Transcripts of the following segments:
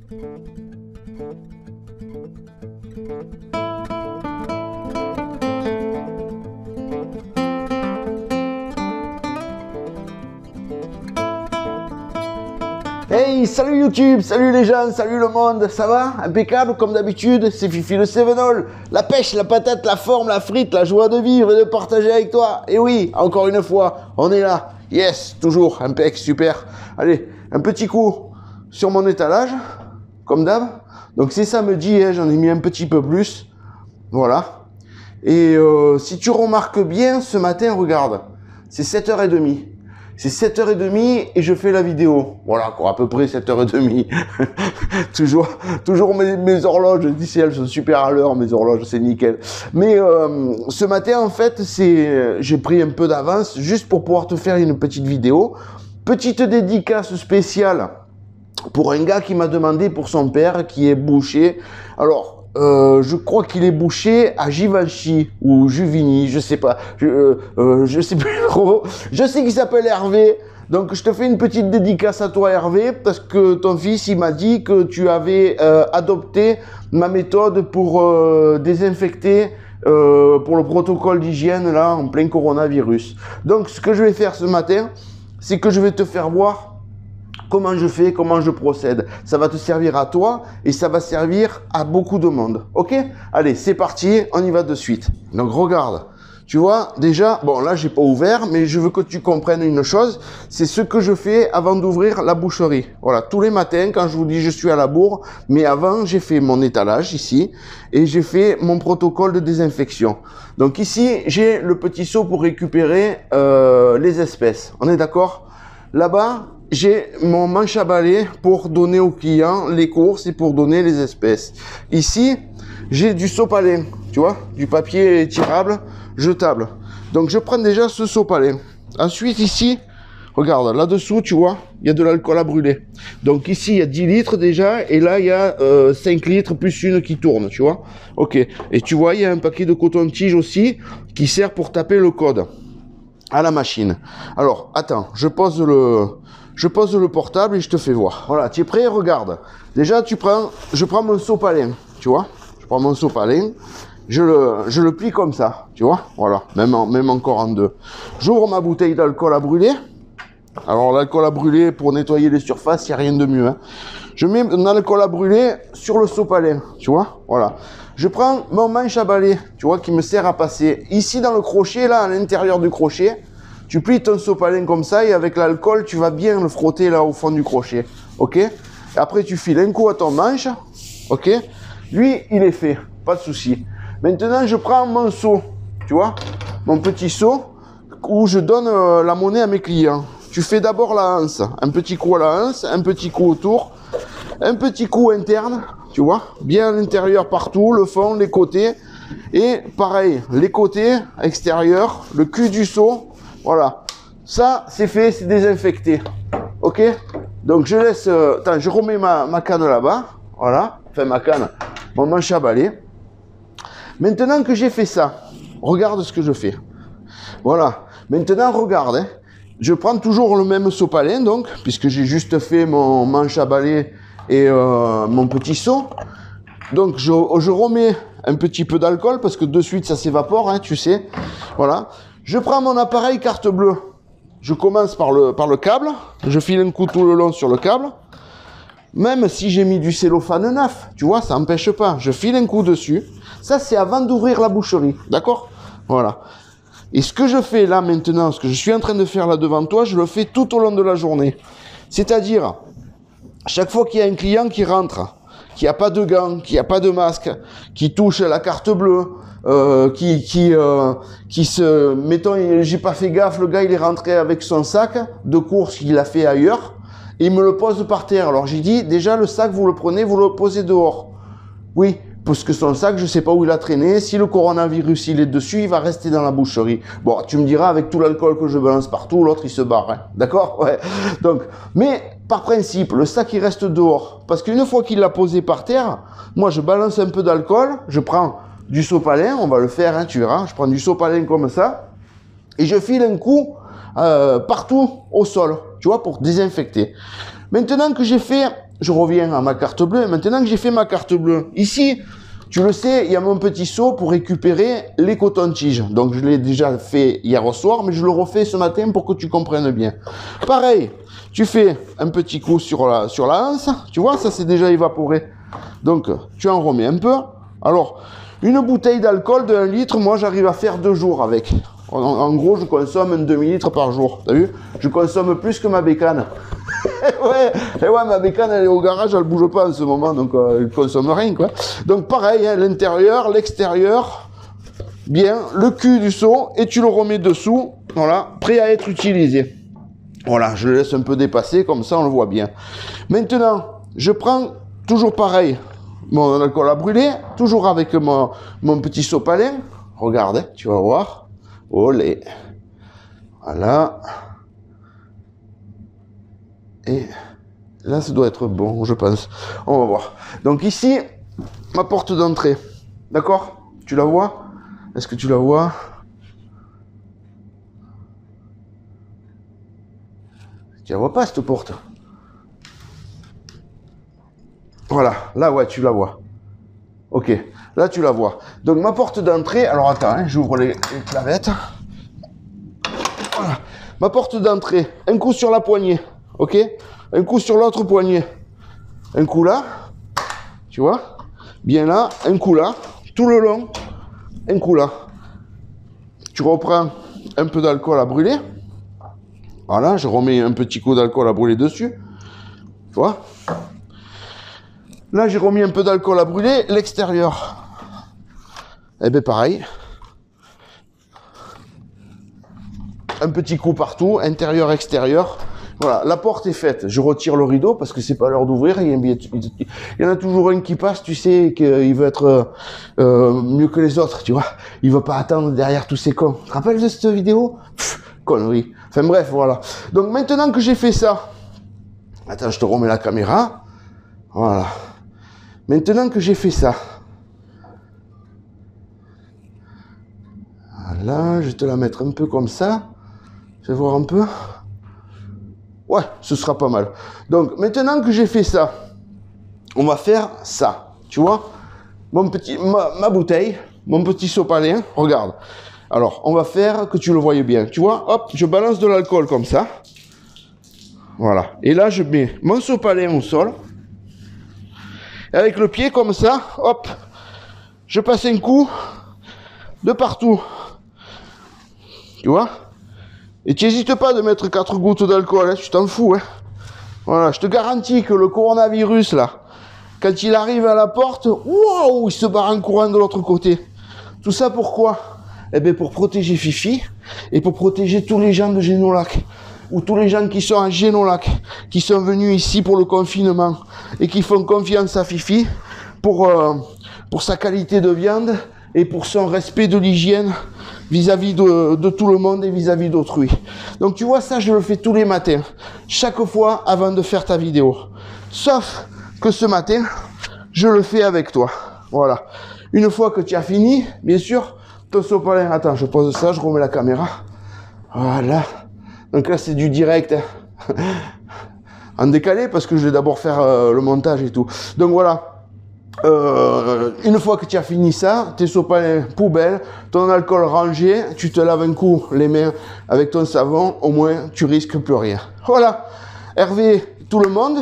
Hey, salut YouTube, salut les gens, salut le monde, ça va? Impeccable comme d'habitude, c'est Fifi le Sevenol, la pêche, la patate, la forme, la frite, la joie de vivre et de partager avec toi. Et oui, encore une fois, on est là, yes, toujours, impec, super. Allez, un petit coup sur mon étalage, comme d'hab. Donc c'est samedi, hein, j'en ai mis un petit peu plus, voilà. Et si tu remarques bien, ce matin, regarde, c'est 7h30. C'est 7h30 et je fais la vidéo. Voilà, quoi, à peu près 7h30. toujours mes horloges, d'ici elles sont super à l'heure, mes horloges, c'est nickel. Mais ce matin, en fait, j'ai pris un peu d'avance juste pour pouvoir te faire une petite vidéo. Petite dédicace spéciale pour un gars qui m'a demandé pour son père, qui est boucher. Alors, je crois qu'il est boucher à Givenchy ou Juvigny, je sais pas, je sais plus trop. Je sais qu'il s'appelle Hervé, donc je te fais une petite dédicace à toi Hervé, parce que ton fils il m'a dit que tu avais adopté ma méthode pour désinfecter, pour le protocole d'hygiène là en plein coronavirus. Donc ce que je vais faire ce matin, c'est que je vais te faire voir comment je fais, comment je procède. Ça va te servir à toi et ça va servir à beaucoup de monde. Ok? Allez, c'est parti, on y va de suite. Donc regarde, tu vois, déjà, bon là j'ai pas ouvert, mais je veux que tu comprennes une chose, c'est ce que je fais avant d'ouvrir la boucherie. Voilà, tous les matins quand je vous dis je suis à la bourre, mais avant j'ai fait mon étalage ici et j'ai fait mon protocole de désinfection. Donc ici, j'ai le petit seau pour récupérer les espèces. On est d'accord? Là-bas, j'ai mon manche à balai pour donner aux clients les courses et pour donner les espèces. Ici, j'ai du sopalin, tu vois, du papier tirable, jetable. Donc, je prends déjà ce sopalin. Ensuite, ici, regarde, là-dessous, tu vois, il y a de l'alcool à brûler. Donc, ici, il y a 10 litres déjà, et là, il y a 5 litres plus une qui tourne, tu vois. Ok. Et tu vois, il y a un paquet de coton-tige aussi qui sert pour taper le code à la machine. Alors, attends, je pose le portable et je te fais voir. Voilà, tu es prêt? Regarde. Déjà, je prends mon sopalin, tu vois. Je prends mon sopalin, je le plie comme ça, tu vois. Voilà, même encore en deux. J'ouvre ma bouteille d'alcool à brûler. Alors, l'alcool à brûler, pour nettoyer les surfaces, il n'y a rien de mieux. Hein. Je mets mon alcool à brûler sur le sopalin, tu vois. Voilà. Je prends mon manche à balai, tu vois, qui me sert à passer. Ici, dans le crochet, là, à l'intérieur du crochet, tu plies ton sopalin comme ça et avec l'alcool, tu vas bien le frotter là au fond du crochet. Ok? Et après, tu files un coup à ton manche. Ok? Lui, il est fait. Pas de souci. Maintenant, je prends mon seau. Tu vois? Mon petit seau où je donne la monnaie à mes clients. Tu fais d'abord la anse. Un petit coup à la anse, un petit coup autour, un petit coup interne. Tu vois? Bien à l'intérieur partout, le fond, les côtés. Et pareil, les côtés, extérieurs, le cul du seau. Voilà, ça c'est fait, c'est désinfecté. Ok? Donc je laisse, attends, je remets ma canne là-bas. Voilà, enfin ma canne, mon manche à balai. Maintenant que j'ai fait ça, regarde ce que je fais. Voilà, maintenant regarde, hein. Je prends toujours le même sopalin donc, puisque j'ai juste fait mon manche à balai et mon petit seau. Donc je remets un petit peu d'alcool parce que de suite ça s'évapore, hein, tu sais. Voilà. Je prends mon appareil carte bleue. Je commence par le câble. Je file un coup tout le long sur le câble. Même si j'ai mis du cellophane neuf, tu vois, ça n'empêche pas. Je file un coup dessus. Ça, c'est avant d'ouvrir la boucherie. D'accord? Voilà. Et ce que je fais là maintenant, ce que je suis en train de faire là devant toi, je le fais tout au long de la journée. C'est-à-dire, chaque fois qu'il y a un client qui rentre, qui n'a pas de gants, qui n'a pas de masque, qui touche la carte bleue, mettons, j'ai pas fait gaffe, le gars il est rentré avec son sac de course qu'il a fait ailleurs, et il me le pose par terre. Alors j'ai dit, déjà le sac vous le prenez, vous le posez dehors. Oui, parce que son sac, je sais pas où il a traîné, si le coronavirus il est dessus, il va rester dans la boucherie. Bon, tu me diras, avec tout l'alcool que je balance partout, l'autre il se barre, hein. D'accord? Ouais. Donc, mais par principe, le sac il reste dehors, parce qu'une fois qu'il l'a posé par terre, moi je balance un peu d'alcool, je prends du sopalin, on va le faire, hein, tu verras, je prends du sopalin comme ça, et je file un coup partout au sol, tu vois, pour désinfecter. Maintenant que j'ai fait je reviens à ma carte bleue. Maintenant que j'ai fait ma carte bleue, ici, tu le sais, il y a mon petit seau pour récupérer les cotons-tiges. Donc, je l'ai déjà fait hier soir, mais je le refais ce matin pour que tu comprennes bien. Pareil, tu fais un petit coup sur la anse. Tu vois, ça s'est déjà évaporé. Donc, tu en remets un peu. Alors, une bouteille d'alcool de 1 litre, moi, j'arrive à faire 2 jours avec. En gros, je consomme un demi-litre par jour. T'as vu? Je consomme plus que ma bécane. ouais, ma bécane, elle est au garage, elle bouge pas en ce moment, donc elle consomme rien, quoi. Donc pareil, hein, l'intérieur, l'extérieur, bien, le cul du seau, et tu le remets dessous, voilà, prêt à être utilisé. Voilà, je le laisse un peu dépasser, comme ça on le voit bien. Maintenant, je prends toujours pareil, mon alcool à brûler, toujours avec mon petit sopalin. Regarde, hein, tu vas voir. Olé. Voilà. Et là, ça doit être bon, je pense. On va voir. Donc ici, ma porte d'entrée. D'accord? Tu la vois? Est-ce que tu la vois? Tu la vois pas, cette porte? Voilà. Là, ouais, tu la vois. Ok. Là, tu la vois. Donc, ma porte d'entrée... Alors, attends, hein, j'ouvre les clavettes. Voilà. Ma porte d'entrée. Un coup sur la poignée. Ok? Un coup sur l'autre poignet. Un coup là. Tu vois? Bien là. Un coup là. Tout le long. Un coup là. Tu reprends un peu d'alcool à brûler. Voilà. Je remets un petit coup d'alcool à brûler dessus. Tu vois? Là, j'ai remis un peu d'alcool à brûler. L'extérieur. Eh bien, pareil. Un petit coup partout. Intérieur, extérieur. Voilà, la porte est faite. Je retire le rideau parce que c'est pas l'heure d'ouvrir. Il y en a toujours un qui passe, tu sais, qu'il veut être mieux que les autres, tu vois. Il veut pas attendre derrière tous ces cons. Tu te rappelles de cette vidéo? Connerie. Enfin bref, voilà. Donc maintenant que j'ai fait ça, attends, je te remets la caméra. Voilà. Maintenant que j'ai fait ça, voilà, je vais te la mettre un peu comme ça. Fais voir un peu. Ouais, ce sera pas mal. Donc, maintenant que j'ai fait ça, on va faire ça. Tu vois? Ma bouteille, mon petit sopalin, regarde. Alors, on va faire que tu le voyes bien. Tu vois? Hop, je balance de l'alcool comme ça. Voilà. Et là, je mets mon sopalin au sol. Et avec le pied comme ça, hop, je passe un coup de partout. Tu vois? Et tu n'hésites pas de mettre 4 gouttes d'alcool, hein, tu t'en fous. Hein. Voilà, je te garantis que le coronavirus, là, quand il arrive à la porte, waouh, il se barre en courant de l'autre côté. Tout ça pourquoi? Eh bien, pour protéger Fifi et pour protéger tous les gens de Génolac. Ou tous les gens qui sont à Génolac, qui sont venus ici pour le confinement et qui font confiance à Fifi pour sa qualité de viande et pour son respect de l'hygiène vis-à-vis de tout le monde et vis-à-vis d'autrui. Donc tu vois, ça je le fais tous les matins, chaque fois avant de faire ta vidéo. Sauf que ce matin, je le fais avec toi. Voilà. Une fois que tu as fini, bien sûr, ton sopalin, attends, je pose ça, je remets la caméra. Voilà. Donc là, c'est du direct. Hein. En décalé, parce que je vais d'abord faire le montage et tout. Donc voilà. Une fois que tu as fini ça, tes sopalins poubelle, ton alcool rangé, tu te laves un coup les mains avec ton savon, au moins tu risques plus rien. Voilà. Hervé, tout le monde,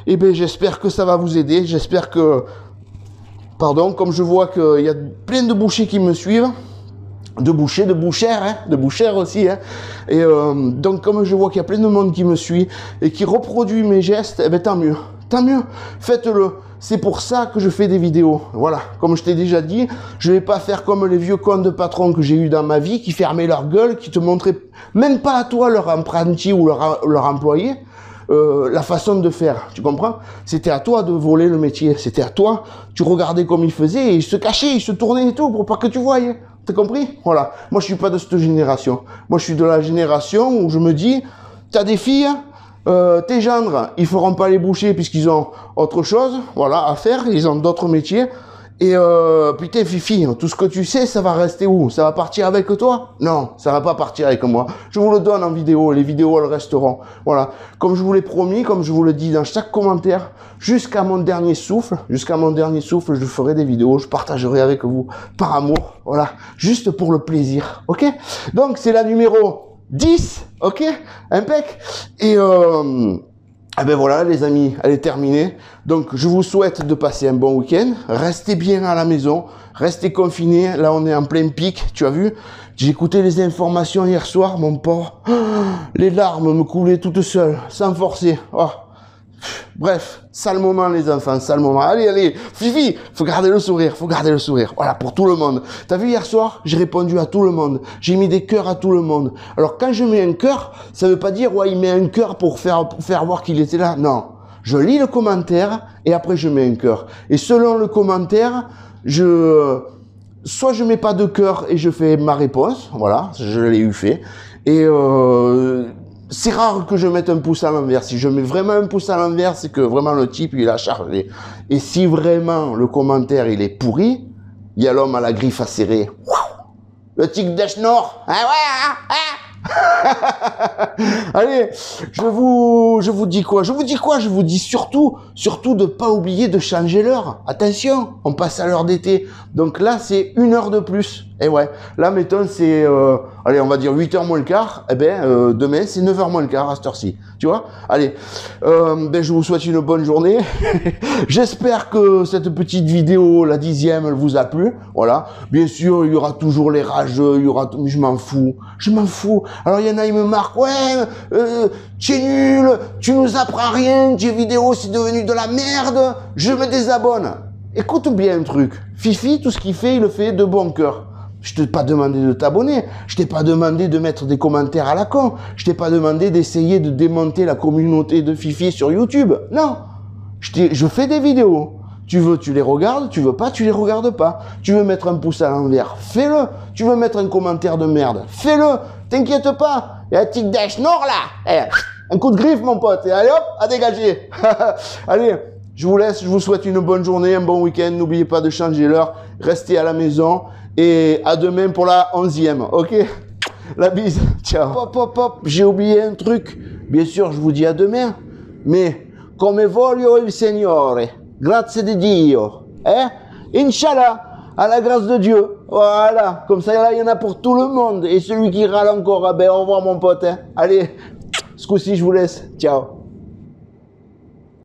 et bien j'espère que ça va vous aider. J'espère que, pardon, comme je vois qu'il y a plein de bouchers qui me suivent, de bouchères aussi, hein. Et donc comme je vois qu'il y a plein de monde qui me suit et qui reproduit mes gestes, eh ben tant mieux, faites-le. C'est pour ça que je fais des vidéos. Voilà, comme je t'ai déjà dit, je vais pas faire comme les vieux cons de patrons que j'ai eu dans ma vie, qui fermaient leur gueule, qui te montraient même pas à toi leur apprenti ou leur employé, la façon de faire, tu comprends? C'était à toi de voler le métier, c'était à toi, tu regardais comme ils faisaient, et ils se cachaient, ils se tournaient et tout, pour pas que tu voyais. T'as compris? Voilà. Moi, je suis pas de cette génération. Moi, je suis de la génération où je me dis, t'as des filles, tes gendres, ils feront pas les bouchers puisqu'ils ont autre chose, voilà, à faire, ils ont d'autres métiers. Et putain Fifi, tout ce que tu sais, ça va rester où? Ça va partir avec toi? Non, ça va pas partir avec moi. Je vous le donne en vidéo, les vidéos elles resteront. Voilà, comme je vous l'ai promis, comme je vous le dis dans chaque commentaire, jusqu'à mon dernier souffle, je ferai des vidéos, je partagerai avec vous par amour, voilà, juste pour le plaisir, ok? Donc c'est la numéro 10, ok? Impec. Et ah ben voilà les amis, elle est terminée. Donc je vous souhaite de passer un bon week-end. Restez bien à la maison, restez confinés. Là on est en plein pic, tu as vu. J'ai écouté les informations hier soir, mon pauvre. Les larmes me coulaient toutes seules, sans forcer. Oh. Bref, sale moment les enfants, sale moment. Allez, allez, Fifi, faut garder le sourire, faut garder le sourire. Voilà, pour tout le monde. T'as vu hier soir, j'ai répondu à tout le monde. J'ai mis des cœurs à tout le monde. Alors quand je mets un cœur, ça veut pas dire, ouais, il met un cœur pour faire voir qu'il était là. Non. Je lis le commentaire et après je mets un cœur. Et selon le commentaire, soit je mets pas de cœur et je fais ma réponse. Voilà, je l'ai eu fait. Et c'est rare que je mette un pouce à l'envers. Si je mets vraiment un pouce à l'envers, c'est que vraiment le type, il a chargé. Et si vraiment le commentaire, il est pourri, il y a l'homme à la griffe acérée. Le tic d'Eschnor. Ah ouais, allez, je vous dis quoi? Je vous dis surtout de pas oublier de changer l'heure. Attention, on passe à l'heure d'été. Donc là, c'est 1 heure de plus. Et ouais, là, mettons, c'est, allez, on va dire 8h moins le quart. Eh ben, demain, c'est 9h moins le quart à cette heure-ci. Tu vois? Allez, ben, je vous souhaite une bonne journée. J'espère que cette petite vidéo, la 10e, elle vous a plu. Voilà. Bien sûr, il y aura toujours les rageux, il y aura, mais je m'en fous. Je m'en fous. Alors, il y en a, ils me marquent, ouais, tu es nul, tu nous apprends rien, tes vidéos, c'est devenu de la merde, je me désabonne. Écoute bien un truc. Fifi, tout ce qu'il fait, il le fait de bon cœur. Je t'ai pas demandé de t'abonner. Je t'ai pas demandé de mettre des commentaires à la con. Je t'ai pas demandé d'essayer de démonter la communauté de Fifi sur YouTube. Non. Je fais des vidéos. Tu veux, tu les regardes. Tu veux pas, tu les regardes pas. Tu veux mettre un pouce à l'envers, fais-le. Tu veux mettre un commentaire de merde, fais-le. T'inquiète pas. Il y a un tic d'Eschnor là. Un coup de griffe, mon pote. Et allez hop, à dégager. Allez, je vous laisse. Je vous souhaite une bonne journée, un bon week-end. N'oubliez pas de changer l'heure. Restez à la maison. Et à demain pour la 11e, ok? La bise, ciao. Hop, hop, hop, j'ai oublié un truc. Bien sûr, je vous dis à demain. Mais, come voglio il Signore, grazie di Dio. Inch'Allah, à la grâce de Dieu. Voilà, comme ça, là, il y en a pour tout le monde. Et celui qui râle encore, ben, au revoir mon pote. Allez, ce coup-ci, je vous laisse. Ciao.